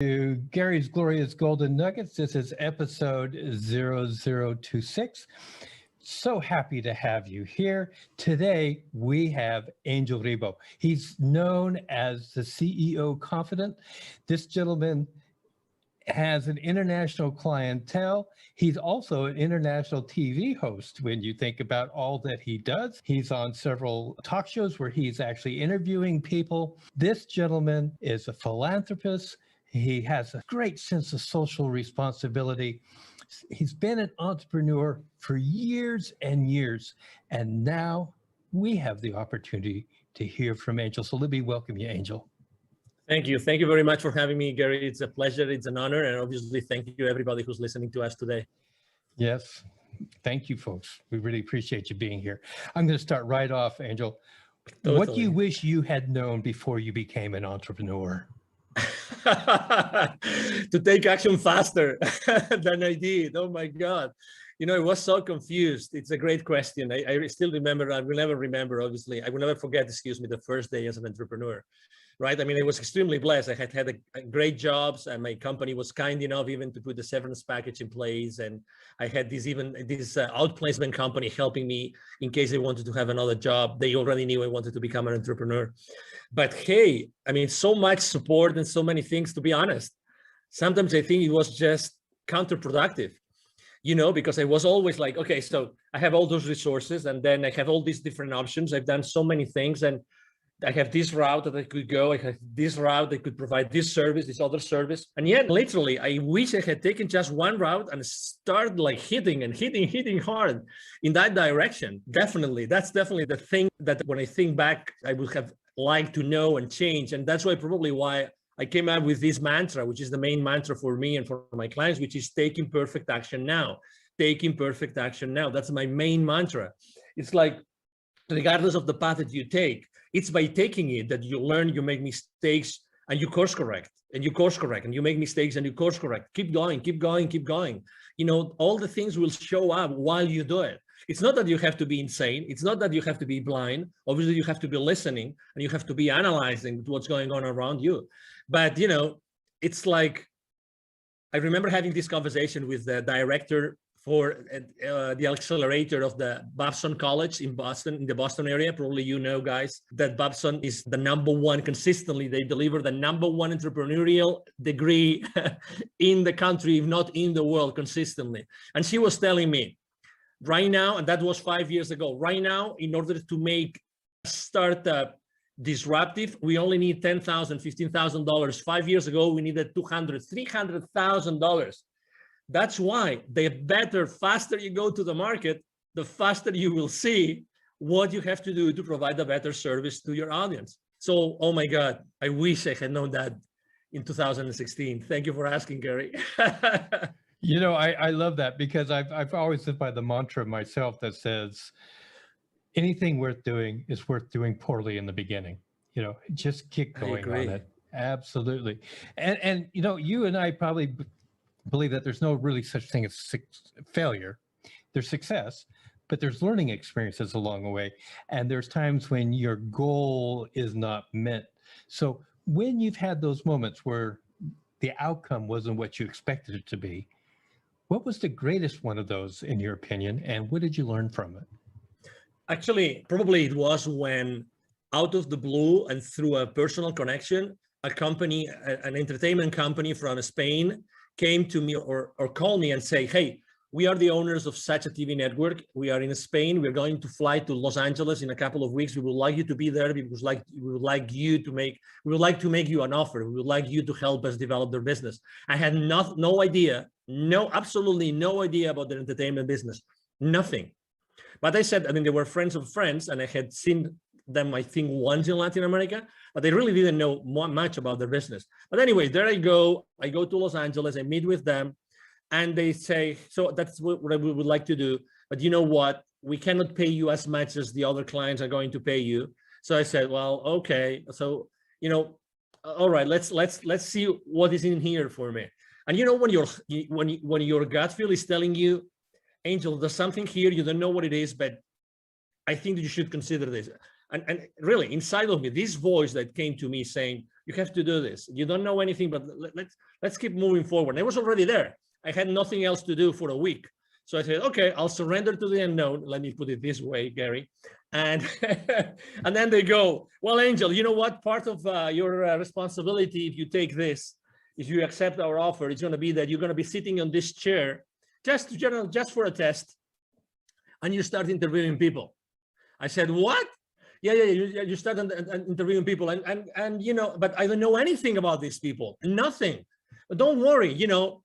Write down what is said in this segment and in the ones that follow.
To Gary's Glorious Golden Nuggets. This is episode 0026. So happy to have you here. Today, we have Angel Ribo. He's known as the CEO Confident. This gentleman has an international clientele. He's also an international TV host when you think about all that he does. He's on several talk shows where he's actually interviewing people. This gentleman is a philanthropist. He has a great sense of social responsibility. He's been an entrepreneur for years and years, and now we have the opportunity to hear from Angel. So let me welcome you, Angel. Thank you. Thank you very much for having me, Gary. It's a pleasure. It's an honor. And obviously, thank you, everybody who's listening to us today. Yes. Thank you, folks. We really appreciate you being here. I'm going to start right off, Angel. Totally. What do you wish you had known before you became an entrepreneur? To take action faster than I did. Oh my God. You know, I was so confused. It's a great question. I still remember, I will never remember, obviously. I will never forget, the first day as an entrepreneur, right? I mean, I was extremely blessed. I had a great jobs, and my company was kind enough even to put the severance package in place. And I had this outplacement company helping me in case I wanted to have another job. They already knew I wanted to become an entrepreneur. But hey, I mean, so much support and so many things, to be honest. Sometimes I think it was just counterproductive, you know, because I was always like, okay, so I have all those resources and then I have all these different options. I've done so many things and I have this route that I could go. I have this route that could provide this service, this other service. And yet, literally, I wish I had taken just one route and started like hitting hard in that direction. Definitely. That's definitely the thing that when I think back, I would have liked to know and change. And that's probably why I came out with this mantra, which is the main mantra for me and for my clients, which is taking perfect action now. Taking perfect action now. That's my main mantra. It's like, regardless of the path that you take, it's by taking it that you learn, you make mistakes, and you course correct, and you course correct, and you make mistakes and you course correct. Keep going, keep going, keep going. You know, all the things will show up while you do it. It's not that you have to be insane. It's not that you have to be blind. Obviously, you have to be listening and you have to be analyzing what's going on around you. But, you know, it's like, I remember having this conversation with the director for the accelerator of the Babson College in Boston, in the Boston area. Probably you know, guys, that Babson is the #1 consistently. They deliver the #1 entrepreneurial degree in the country, if not in the world, consistently. And she was telling me, right now, and that was 5 years ago, right now, in order to make a startup disruptive, we only need $10,000, $15,000. 5 years ago, we needed $200,000, $300,000. That's why the faster you go to the market, the faster you will see what you have to do to provide a better service to your audience. So, oh my God, I wish I had known that in 2016. Thank you for asking, Gary. You know, I love that because I've always lived by the mantra myself that says anything worth doing is worth doing poorly in the beginning. You know, just keep going on it. Absolutely. And you know, you and I probably believe that there's no really such thing as failure. There's success, but there's learning experiences along the way. And there's times when your goal is not met. So when you've had those moments where the outcome wasn't what you expected it to be, what was the greatest one of those in your opinion? And what did you learn from it? Actually, probably it was when out of the blue and through a personal connection, a company, an entertainment company from Spain came to me or called me and say, hey, we are the owners of such a TV network. We are in Spain. We're going to fly to Los Angeles in a couple of weeks. We would like you to be there because we would like to make you an offer. We would like you to help us develop their business. I had no idea, absolutely no idea about their entertainment business, nothing. But I said, I mean, they were friends of friends and I had seen them, I think, once in Latin America, but they really didn't know much about their business. But anyway, there I go to Los Angeles, I meet with them, and they say, so that's what we would like to do, but you know what? We cannot pay you as much as the other clients are going to pay you. So I said, well, okay. So, you know, all right, let's see what is in here for me. And you know, when your gut feel is telling you, Angel, there's something here, you don't know what it is, but I think that you should consider this. And really, inside of me, this voice that came to me saying, You have to do this. You don't know anything, but let's keep moving forward. And I was already there. I had nothing else to do for a week. So I said, okay, I'll surrender to the unknown. Let me put it this way, Gary. And and then they go, well, Angel, you know what? Part of your responsibility, if you take this, if you accept our offer, it's going to be that you're going to be sitting on this chair just for a test, and you start interviewing people. I said, what? Yeah, you start interviewing people, and you know, but I don't know anything about these people, nothing. But don't worry, you know,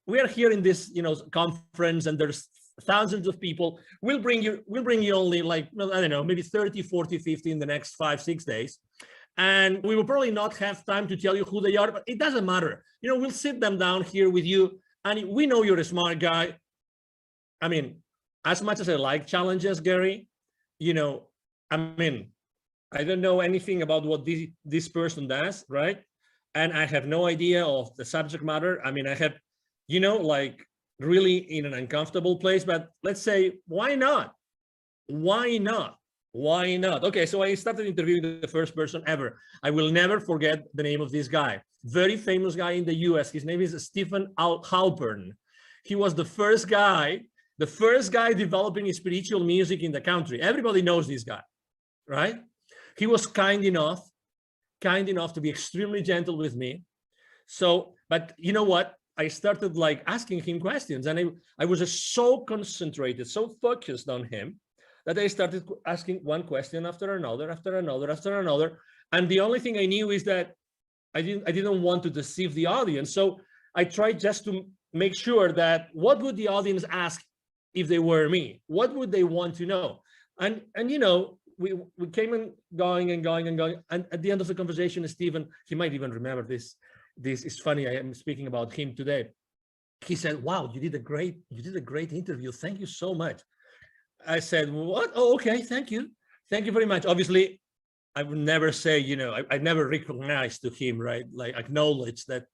we are here in this, you know, conference, and there's thousands of people. We'll bring you only like, I don't know, maybe 30, 40, 50 in the next 5-6 days. And we will probably not have time to tell you who they are, but it doesn't matter. You know, we'll sit them down here with you, and we know you're a smart guy. I mean, as much as I like challenges, Gary, you know, I mean, I don't know anything about what this person does, right? And I have no idea of the subject matter. I mean, I have, you know, like really in an uncomfortable place, but let's say, why not? Why not? Why not? Okay, so I started interviewing the first person ever. I will never forget the name of this guy. Very famous guy in the US. His name is Stephen Halpern. He was the first guy developing spiritual music in the country. Everybody knows this guy, right? He was kind enough to be extremely gentle with me. So, but you know what? I started like asking him questions, and I was just so concentrated, so focused on him, that I started asking one question after another. And the only thing I knew is that I didn't want to deceive the audience. So I tried just to make sure that what would the audience ask if they were me? What would they want to know? And you know, we came and going. And at the end of the conversation, Stephen, he might even remember this. This is funny. I am speaking about him today. He said, wow, you did a great interview. Thank you so much. I said, what? Oh, okay. Thank you. Thank you very much. Obviously, I would never say, you know, I never recognized to him, right? Like acknowledge that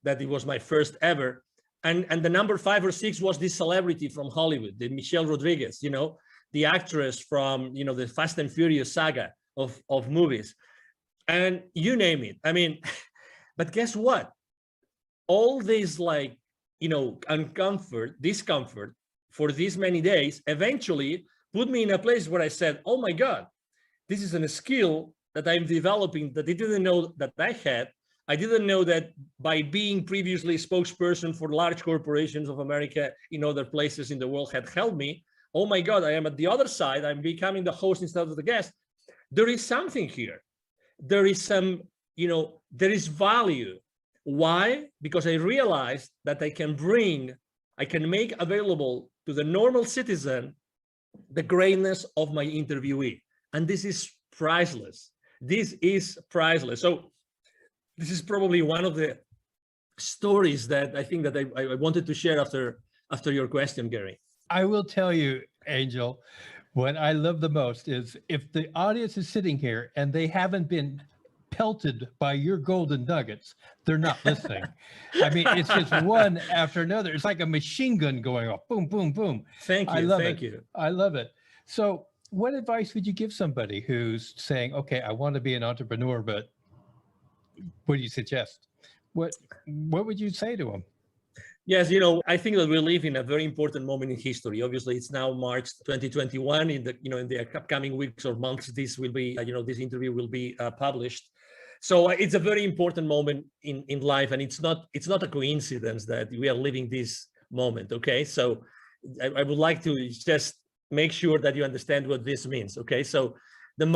it was my first ever. And the number 5 or 6 was this celebrity from Hollywood, the Michelle Rodriguez, you know, the actress from, you know, the Fast and Furious saga of movies, and you name it. I mean, but guess what? All this, like, you know, discomfort for these many days eventually put me in a place where I said, oh my God, this is a skill that I'm developing that I didn't know that I had. I didn't know that by being previously spokesperson for large corporations of America in other places in the world had helped me. Oh my God, I am at the other side. I'm becoming the host instead of the guest. There is something here. There is some, you know, there is value. Why? Because I realized that I can make available to the normal citizen the greatness of my interviewee. And this is priceless. This is priceless. So this is probably one of the stories that I think that I wanted to share after your question, Gary. I will tell you, Angel, what I love the most is if the audience is sitting here and they haven't been pelted by your golden nuggets, they're not listening. I mean, it's just one after another. It's like a machine gun going off. Boom, boom, boom. Thank you. Thank you. I love it. So what advice would you give somebody who's saying, okay, I want to be an entrepreneur, but what do you suggest? What would you say to them? Yes, you know, I think that we live in a very important moment in history. Obviously, it's now March 2021. In the upcoming weeks or months, this will be, this interview will be published. So it's a very important moment in life, and it's not a coincidence that we are living this moment. Okay, so I would like to just make sure that you understand what this means. Okay, so the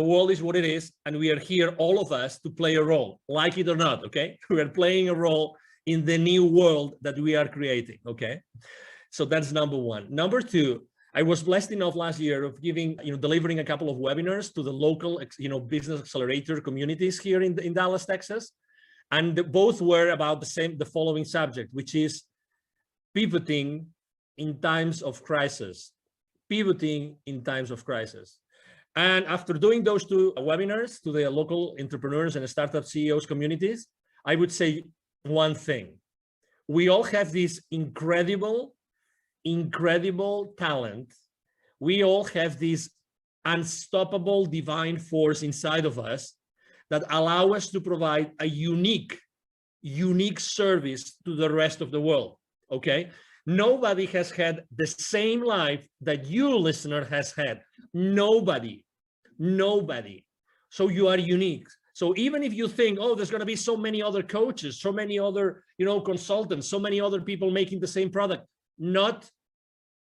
world is what it is, and we are here, all of us, to play a role, like it or not. Okay, we are playing a role in the new world that we are creating. Okay, so that's number one. Number two, I was blessed enough last year of delivering a couple of webinars to the local, business accelerator communities here in Dallas, Texas, and both were about the following subject, which is pivoting in times of crisis. Pivoting in times of crisis. And after doing those two webinars to the local entrepreneurs and startup CEOs communities, I would say one thing: we all have this incredible talent. We all have this unstoppable divine force inside of us that allow us to provide a unique service to the rest of the world, okay? Nobody has had the same life that you, listener, has had. Nobody. So you are unique. So even if you think, oh, there's going to be so many other coaches, so many other, consultants, so many other people making the same product, not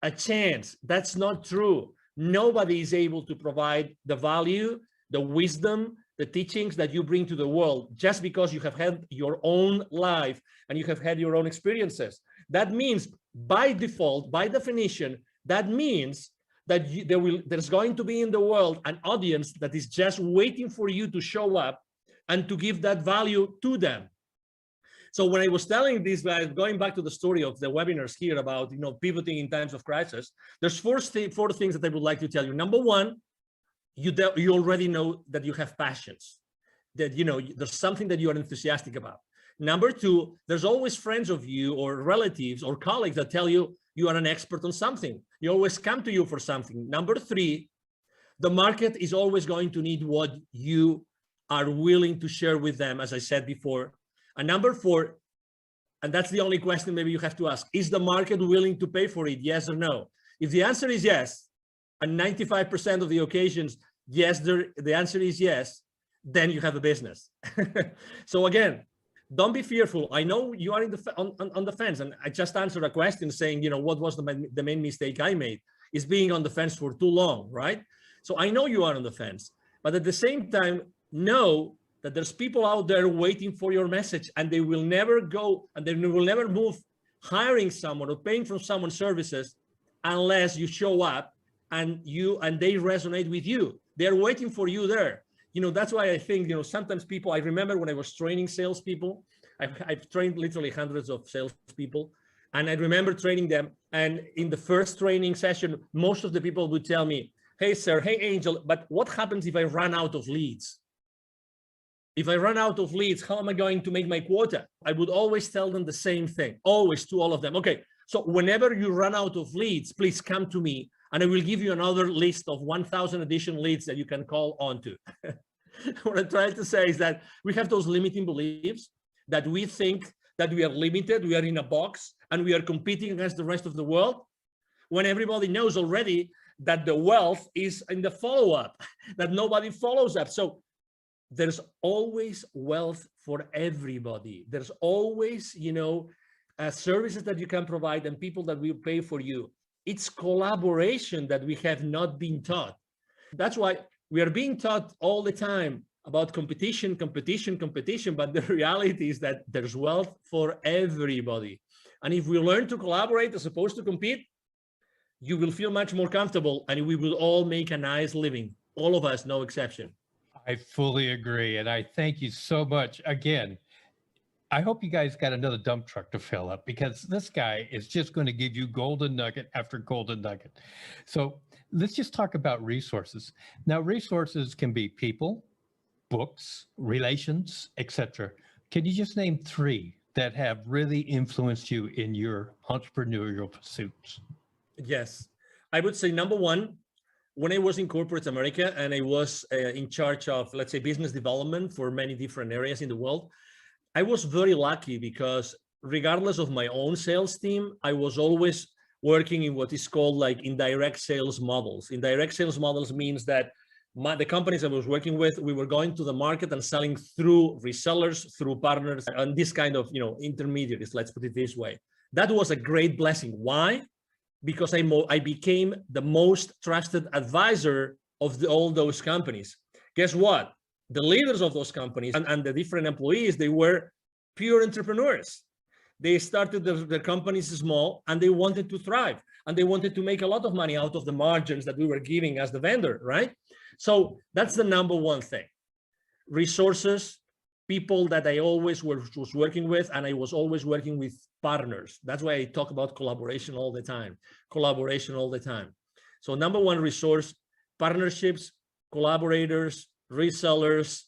a chance. That's not true. Nobody is able to provide the value, the wisdom, the teachings that you bring to the world just because you have had your own life and you have had your own experiences. That means by default, by definition, that means that there's going to be in the world an audience that is just waiting for you to show up and to give that value to them. So when I was telling these guys, going back to the story of the webinars here about, pivoting in times of crisis, there's four things that I would like to tell you. Number one, you already know that you have passions, that, there's something that you are enthusiastic about. Number two, there's always friends of you or relatives or colleagues that tell you you are an expert on something. You always come to you for something. Number three, the market is always going to need what you are willing to share with them, as I said before. And number four, and that's the only question maybe you have to ask, is the market willing to pay for it? Yes or no? If the answer is yes, and 95% of the occasions, yes, the answer is yes, then you have a business. So again, don't be fearful. I know you are on the fence, and I just answered a question saying, what was the main mistake I made is being on the fence for too long, right? So I know you are on the fence, but at the same time, know that there's people out there waiting for your message, and they will never go, and they will never move hiring someone or paying for someone's services unless you show up and they resonate with you. They're waiting for you there. That's why I think, sometimes people, I remember when I was training salespeople, I've trained literally hundreds of salespeople, and I remember training them. And in the first training session, most of the people would tell me, hey, sir, hey, Angel, but what happens if I run out of leads? If I run out of leads, how am I going to make my quota? I would always tell them the same thing, always, to all of them. Okay, so whenever you run out of leads, please come to me, and I will give you another list of 1,000 additional leads that you can call onto. What I'm trying to say is that we have those limiting beliefs that we think that we are limited, we are in a box, and we are competing against the rest of the world, when everybody knows already that the wealth is in the follow-up, that nobody follows up. So there's always wealth for everybody. There's always, services that you can provide and people that will pay for you. It's collaboration that we have not been taught. That's why we are being taught all the time about competition, but the reality is that there's wealth for everybody. And if we learn to collaborate as opposed to compete, you will feel much more comfortable, and we will all make a nice living. All of us, no exception. I fully agree. And I thank you so much. Again, I hope you guys got another dump truck to fill up, because this guy is just going to give you golden nugget after golden nugget. So let's just talk about resources. Now, resources can be people, books, relations, etc. Can you just name three that have really influenced you in your entrepreneurial pursuits? Yes, I would say number one, when I was in corporate America and I was in charge of, let's say, business development for many different areas in the world, I was very lucky because regardless of my own sales team, I was always working in what is called like indirect sales models. Indirect sales models means that the companies I was working with, we were going to the market and selling through resellers, through partners, and this kind of, intermediaries, let's put it this way. That was a great blessing. Why? Because I became the most trusted advisor of all those companies. Guess what? The leaders of those companies and the different employees, they were pure entrepreneurs. They started their companies small, and they wanted to thrive, and they wanted to make a lot of money out of the margins that we were giving as the vendor, right? So that's the number one thing. Resources, people that I always was working with, and I was always working with partners. That's why I talk about collaboration all the time. So number one, resource, partnerships, collaborators, resellers,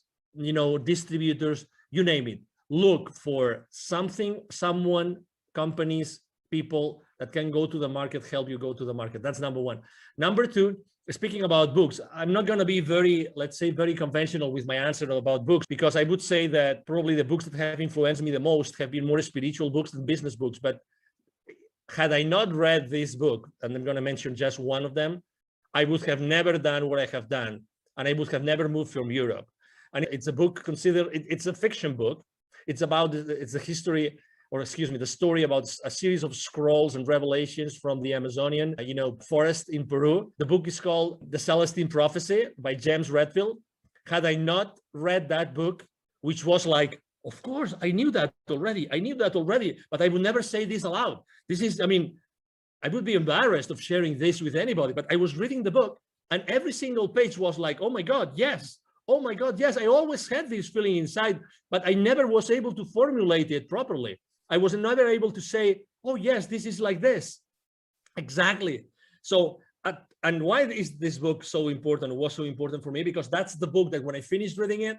distributors, you name it. Look for something, someone, companies, people that can go to the market, help you go to the market. That's number one. Number two, speaking about books, I'm not going to be very, let's say, very conventional with my answer about books, because I would say that probably the books that have influenced me the most have been more spiritual books than business books. But had I not read this book, and I'm going to mention just one of them, I would have never done what I have done, and I would have never moved from Europe. And it's a book considered, it's a fiction book. It's about, it's a history, or excuse me, the story about a series of scrolls and revelations from the Amazonian, forest in Peru. The book is called The Celestine Prophecy by James Redfield. Had I not read that book, which was like, of course, I knew that already, but I would never say this aloud. This is, I would be embarrassed of sharing this with anybody, but I was reading the book and every single page was like, oh my God, yes. Oh my God, yes. I always had this feeling inside, but I never was able to formulate it properly. I was never able to say, oh yes, this is like this. Exactly. So, and why is this book so important? It was so important for me because that's the book that when I finished reading it,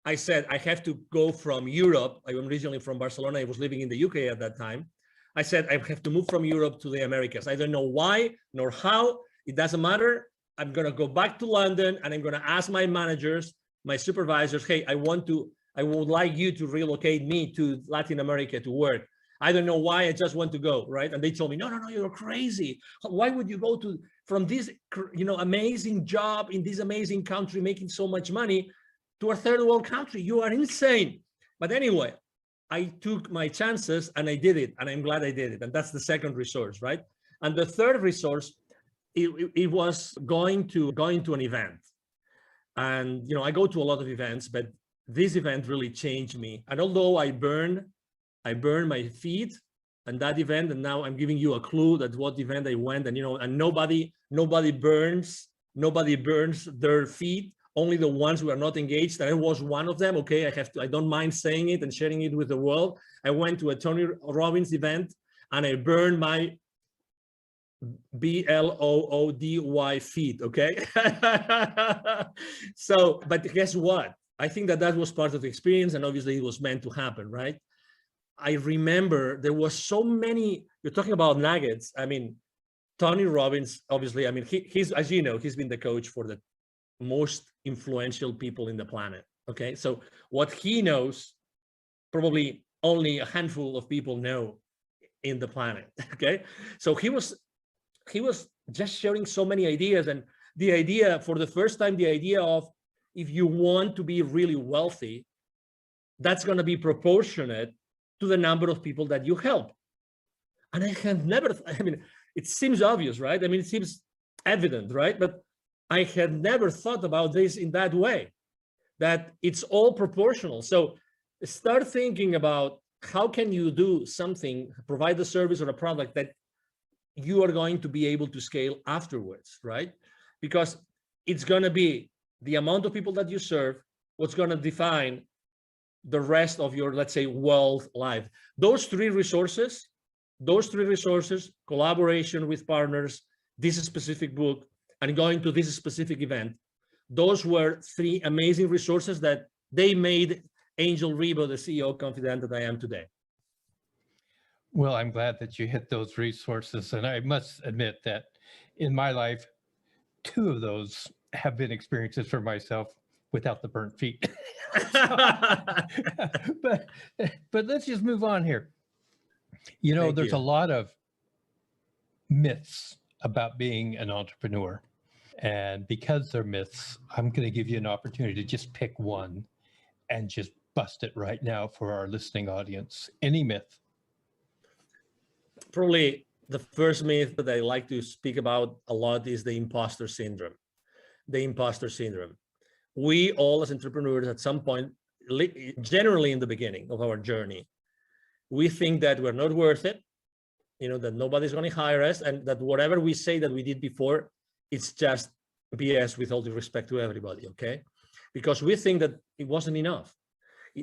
I said, I have to go from Europe. I am originally from Barcelona. I was living in the UK at that time. I said, I have to move from Europe to the Americas. I don't know why nor how. It doesn't matter. I'm going to go back to London and I'm going to ask my managers, my supervisors, hey, I would like you to relocate me to Latin America to work. I don't know why, I just want to go, right? And they told me, no, you're crazy. Why would you go from this, amazing job in this amazing country, making so much money, to a third world country? You are insane. But anyway, I took my chances and I did it, and I'm glad I did it. And that's the second resource, right? And the third resource, it was going to an event. And I go to a lot of events, but this event really changed me. And although I burned my feet and that event, and now I'm giving you a clue that what event I went, and and nobody burns their feet, only the ones who are not engaged. And I was one of them. Okay, I don't mind saying it and sharing it with the world. I went to a Tony Robbins event and I burned my BLOODY feet. Okay. So, but guess what? I think that was part of the experience, and obviously it was meant to happen, right? I remember there was so many, you're talking about nuggets. Tony Robbins, obviously, he's, as you know, he's been the coach for the most influential people in the planet. Okay. So what he knows, probably only a handful of people know in the planet. Okay. So he was just sharing so many ideas, and the idea for the first time, the idea of, if you want to be really wealthy, that's going to be proportionate to the number of people that you help. And I had never, it seems obvious, right? It seems evident, right? But I had never thought about this in that way, that it's all proportional. So start thinking about how can you do something, provide a service or a product that you are going to be able to scale afterwards, right? Because it's going to be the amount of people that you serve, what's going to define the rest of your, let's say, wealth life. Those three resources, collaboration with partners, this specific book, and going to this specific event, those were three amazing resources that they made Angel Ribo, the CEO confident that I am today. Well, I'm glad that you hit those resources. And I must admit that in my life, two of those have been experiences for myself without the burnt feet. but let's just move on here. There's a lot of myths about being an entrepreneur. And because they're myths, I'm going to give you an opportunity to just pick one and just bust it right now for our listening audience. Any myth? Probably the first myth that I like to speak about a lot is the imposter syndrome. The imposter syndrome. We all as entrepreneurs at some point, generally in the beginning of our journey, we think that we're not worth it, that nobody's going to hire us, and that whatever we say that we did before, it's just BS, with all due respect to everybody, okay? Because we think that it wasn't enough.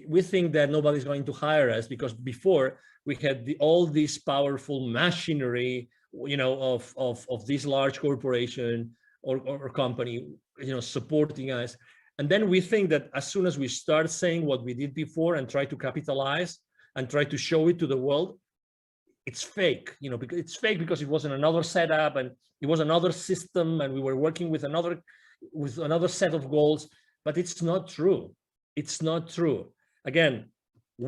We think that nobody's going to hire us because before we had all this powerful machinery, of this large corporation or company, supporting us. And then we think that as soon as we start saying what we did before and try to capitalize and try to show it to the world, it's fake, you know, because it's fake because it was in another setup and it was another system and we were working with another set of goals, but it's not true. It's not true. Again,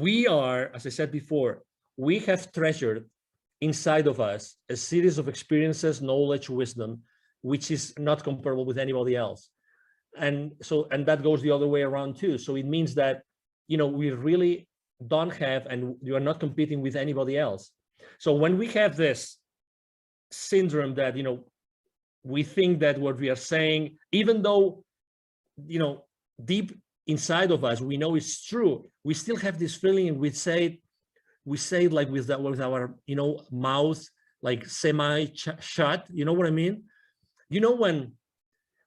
we are, as I said before, we have treasured inside of us a series of experiences, knowledge, wisdom, which is not comparable with anybody else. And that goes the other way around too. So it means that, you know, we really don't have, and you are not competing with anybody else. So when we have this syndrome that, you know, we think that what we are saying, even though, you know, deep inside of us, we know it's true, we still have this feeling, and we say it like with our, you know, mouth, like semi-shut, you know what I mean? You know, when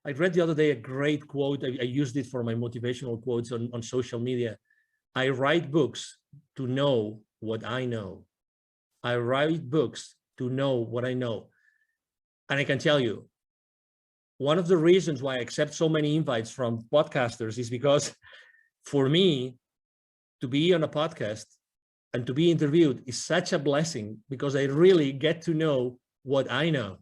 I read the other day a great quote, I used it for my motivational quotes on social media. I write books to know what I know. I write books to know what I know. And I can tell you, one of the reasons why I accept so many invites from podcasters is because for me to be on a podcast and to be interviewed is such a blessing, because I really get to know what I know.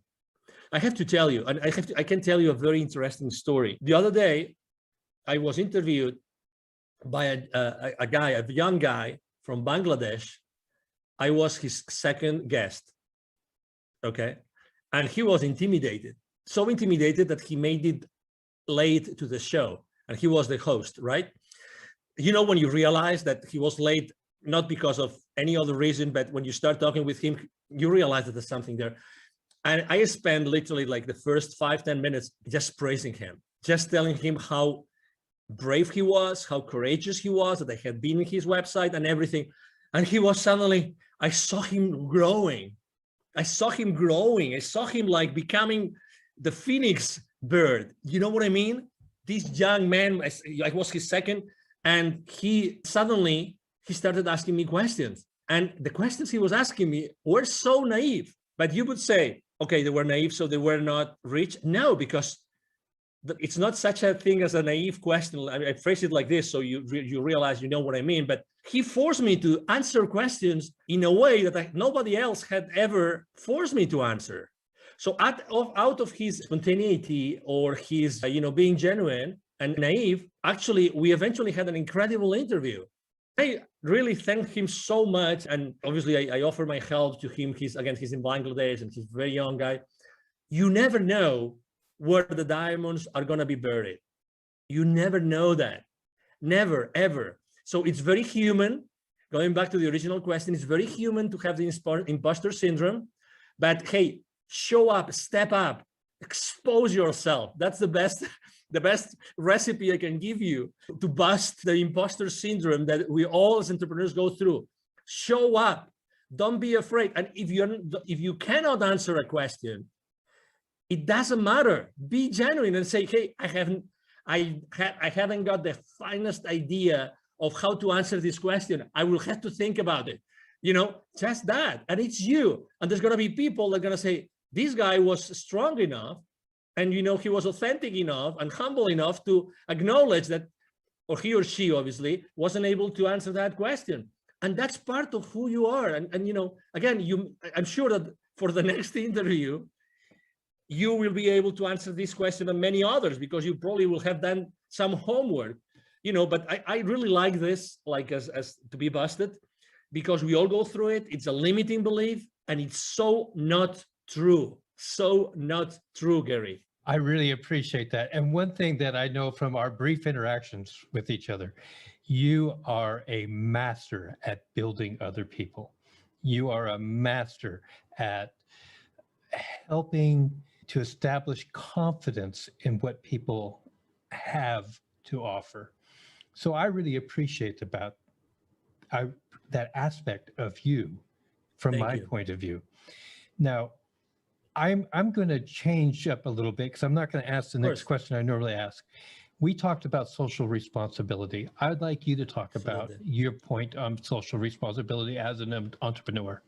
I have to tell you, and I can tell you a very interesting story. The other day, I was interviewed by a young guy from Bangladesh. I was his second guest, okay? And he was intimidated, so intimidated that he made it late to the show, and he was the host, right? You know, when you realize that he was late, not because of any other reason, but when you start talking with him, you realize that there's something there. And I spent literally like the first 5-10 minutes just praising him, just telling him how brave he was, how courageous he was, that I had been in his website and everything. And he was suddenly, I saw him growing. I saw him growing. I saw him like becoming the phoenix bird. You know what I mean? This young man, I was his second, and he started asking me questions. And the questions he was asking me were so naive. But you would say, okay, they were naive, so they were not rich. No, because it's not such a thing as a naive question. I phrase it like this, so you realize you know what I mean. But he forced me to answer questions in a way that nobody else had ever forced me to answer. So out of his spontaneity or his, being genuine and naive, actually, we eventually had an incredible interview. I really thank him so much. And obviously I offer my help to him. He's in Bangladesh and he's a very young guy. You never know where the diamonds are going to be buried. You never know that. Never, ever. So it's very human. Going back to the original question, it's very human to have the imposter syndrome. But hey, show up, step up, expose yourself. That's the best recipe I can give you to bust the imposter syndrome that we all as entrepreneurs go through. Show up. Don't be afraid. And if you cannot answer a question, it doesn't matter. Be genuine and say, hey, I haven't got the finest idea of how to answer this question. I will have to think about it. Just that. And it's you. And there's going to be people that are going to say, this guy was strong enough, and he was authentic enough and humble enough to acknowledge that, or he or she obviously wasn't able to answer that question. And that's part of who you are. And again, I'm sure that for the next interview, you will be able to answer this question and many others, because you probably will have done some homework, but I really like this, like as to be busted, because we all go through it. It's a limiting belief, and it's so not true. So not true, Gary. I really appreciate that. And one thing that I know from our brief interactions with each other, you are a master at building other people. You are a master at helping to establish confidence in what people have to offer. So I really appreciate that aspect of you from my point of view. Now, I'm going to change up a little bit, because I'm not going to ask the next question I normally ask. We talked about social responsibility. I'd like you to talk about your point on social responsibility as an entrepreneur.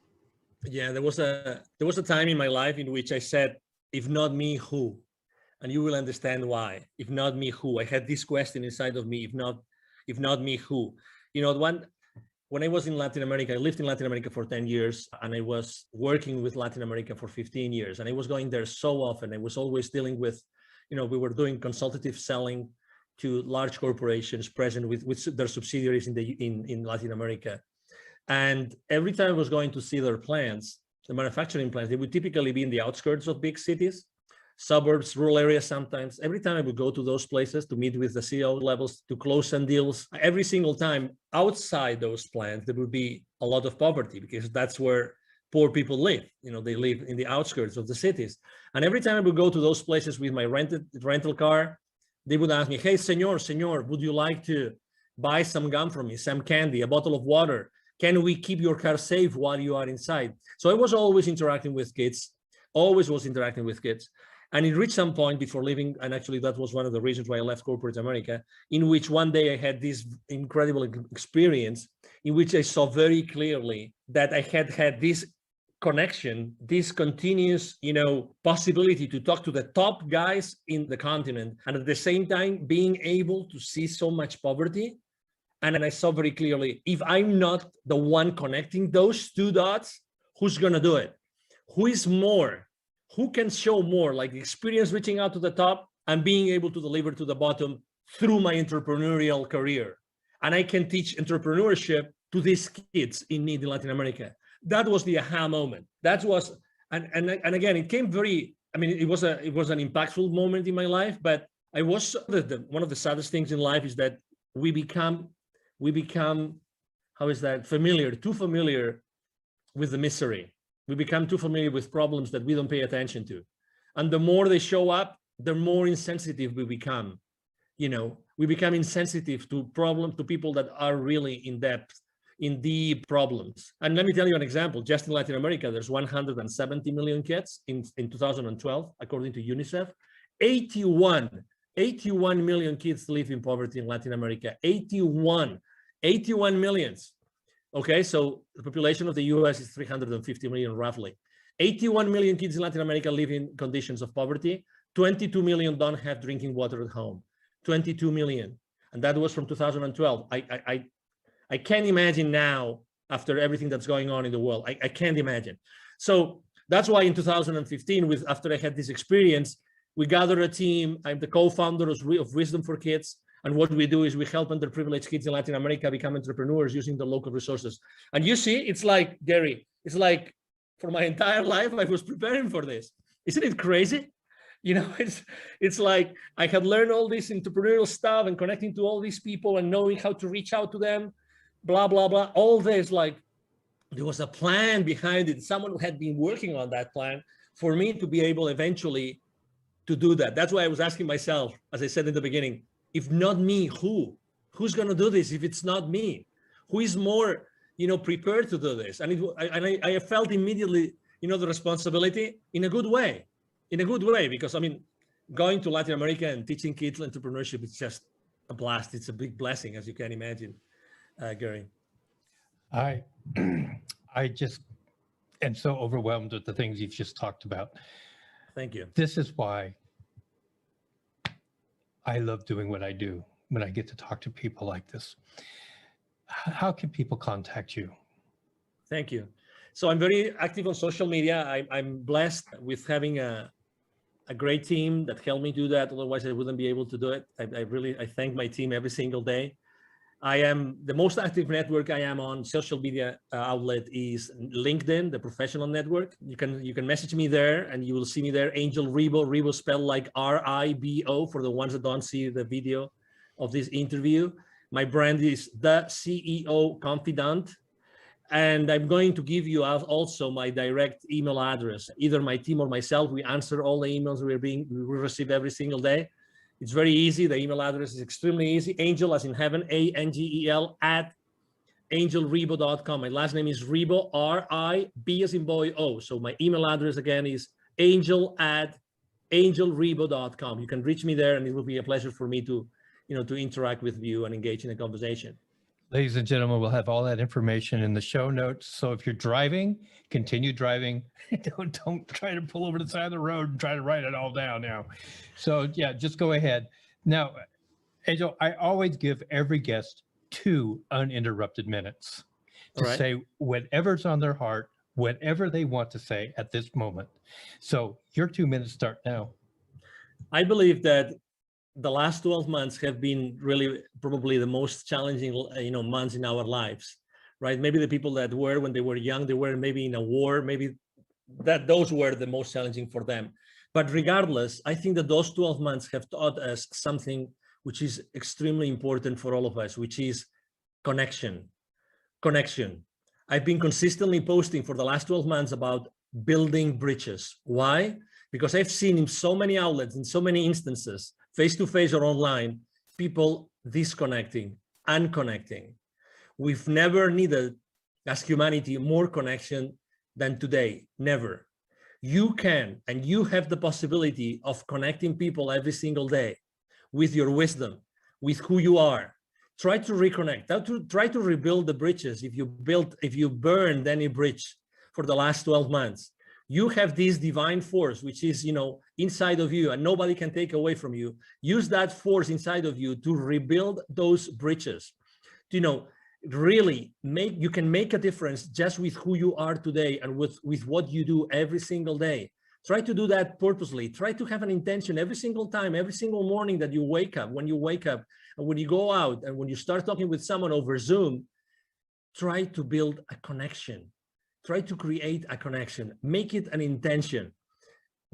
Yeah, there was a time in my life in which I said, if not me, who? And you will understand why. If not me, who? I had this question inside of me, if not me, who? When when I was in Latin America, I lived in Latin America for 10 years, and I was working with Latin America for 15 years. And I was going there so often. I was always dealing with, we were doing consultative selling to large corporations present with their subsidiaries in Latin America. And every time I was going to see their plants, the manufacturing plants, they would typically be in the outskirts of big cities, suburbs, rural areas sometimes. Every time I would go to those places to meet with the CEO levels, to close some deals, every single time outside those plants, there would be a lot of poverty, because that's where poor people live. They live in the outskirts of the cities. And every time I would go to those places with my rental car, they would ask me, hey, senor, would you like to buy some gum from me, some candy, a bottle of water? Can we keep your car safe while you are inside? So I was always interacting with kids, always was interacting with kids. And it reached some point before leaving, and actually that was one of the reasons why I left corporate America, in which one day I had this incredible experience in which I saw very clearly that I had this connection, this continuous, possibility to talk to the top guys in the continent, and at the same time being able to see so much poverty. And I saw very clearly, if I'm not the one connecting those two dots, who's going to do it? Who is more? Who can show more, like the experience reaching out to the top and being able to deliver to the bottom through my entrepreneurial career? And I can teach entrepreneurship to these kids in need in Latin America. That was the aha moment. That was, and again, it came very, it was an impactful moment in my life, but I was, one of the saddest things in life is that we become, how is that, too familiar with the misery. We become too familiar with problems that we don't pay attention to. And the more they show up, the more insensitive we become. We become insensitive to people that are really in depth, in deep problems. And let me tell you an example. Just in Latin America, there's 170 million kids in 2012, according to UNICEF. 81 million kids live in poverty in Latin America. 81 millions. Okay, so the population of the US is 350 million roughly. 81 million kids in Latin America live in conditions of poverty. 22 million don't have drinking water at home. 22 million. And that was from 2012. I can't imagine now, after everything that's going on in the world, I can't imagine. So that's why in 2015, after I had this experience, we gathered a team. I'm the co-founder of Wisdom for Kids. And what we do is we help underprivileged kids in Latin America become entrepreneurs using the local resources. And you see, it's like, Gary, it's like for my entire life, I was preparing for this. Isn't it crazy? It's like I had learned all this entrepreneurial stuff and connecting to all these people and knowing how to reach out to them, blah, blah, blah. All this, like, there was a plan behind it. Someone had been working on that plan for me to be able eventually to do that. That's why I was asking myself, as I said in the beginning, if not me, who? Who's going to do this if it's not me? Who is more, prepared to do this? And I felt immediately, the responsibility in a good way, because going to Latin America and teaching kids entrepreneurship is just a blast. It's a big blessing, as you can imagine, Gary. I just am so overwhelmed with the things you've just talked about. Thank you. This is why I love doing what I do when I get to talk to people like this. How can people contact you? Thank you. So I'm very active on social media. I'm blessed with having a great team that helped me do that. Otherwise, I wouldn't be able to do it. I thank my team every single day. I am the most active network I am on social media outlet is LinkedIn, the professional network. You can message me there and you will see me there. Angel Ribo, Ribo spelled like R-I-B-O for the ones that don't see the video of this interview. My brand is The CEO Confidant. And I'm going to give you also my direct email address. Either my team or myself, we answer all the emails we receive every single day. It's very easy. The email address is extremely easy. Angel, as in heaven, A-N-G-E-L, @angelribo.com. My last name is Ribo, R-I-B as in boy, O. So my email address again is angel@angelribo.com. You can reach me there, and it will be a pleasure for me to interact with you and engage in a conversation. Ladies and gentlemen, we'll have all that information in the show notes. So if you're driving, continue driving. Don't try to pull over to the side of the road and try to write it all down now. So yeah, just go ahead. Now, Angel, I always give every guest 2 uninterrupted minutes. to All right. say whatever's on their heart, whatever they want to say at this moment. So your 2 minutes start now. I believe that the last 12 months have been really probably the most challenging, months in our lives, right? Maybe the people that were when they were young, they were maybe in a war, maybe that those were the most challenging for them. But regardless, I think that those 12 months have taught us something which is extremely important for all of us, which is connection. Connection. I've been consistently posting for the last 12 months about building bridges. Why? Because I've seen in so many outlets, in so many instances, face-to-face or online, people disconnecting, unconnecting. We've never needed, as humanity, more connection than today, never. You can, and you have the possibility of connecting people every single day with your wisdom, with who you are. Try to reconnect, try to rebuild the bridges. If you burned any bridge for the last 12 months, you have this divine force, which is, inside of you and nobody can take away from you. Use that force inside of you to rebuild those bridges. Really you can make a difference just with who you are today and with what you do every single day. Try to do that purposely. Try to have an intention every single time, every single morning that you wake up, when you wake up and when you go out and when you start talking with someone over Zoom. Try to build a connection. Try to create a connection. Make it an intention,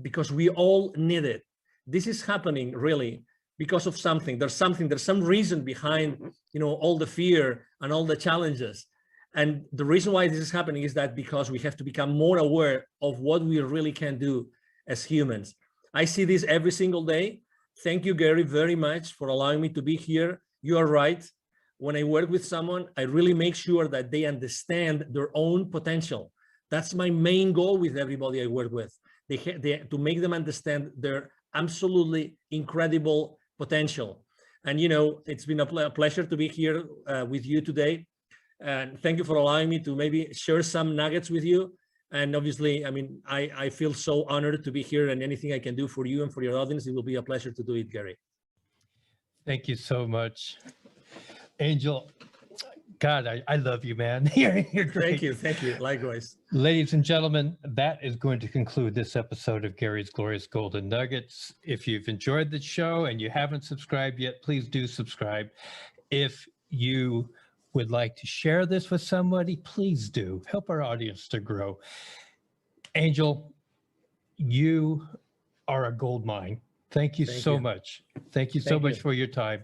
because we all need it. This is happening really because of something. There's some reason behind, all the fear and all the challenges. And the reason why this is happening is that because we have to become more aware of what we really can do as humans. I see this every single day. Thank you, Gary, very much for allowing me to be here. You are right. When I work with someone, I really make sure that they understand their own potential. That's my main goal with everybody I work with. To make them understand their absolutely incredible potential. And, it's been a pleasure to be here with you today. And thank you for allowing me to maybe share some nuggets with you. And obviously, I feel so honored to be here, and anything I can do for you and for your audience, it will be a pleasure to do it, Gary. Thank you so much. Angel, God, I love you, man. You're great. Thank you. Likewise. Ladies and gentlemen, that is going to conclude this episode of Gary's Glorious Golden Nuggets. If you've enjoyed the show and you haven't subscribed yet, please do subscribe. If you would like to share this with somebody, please do. Help our audience to grow. Angel, you are a gold mine. Thank you so much. Thank you so much for your time.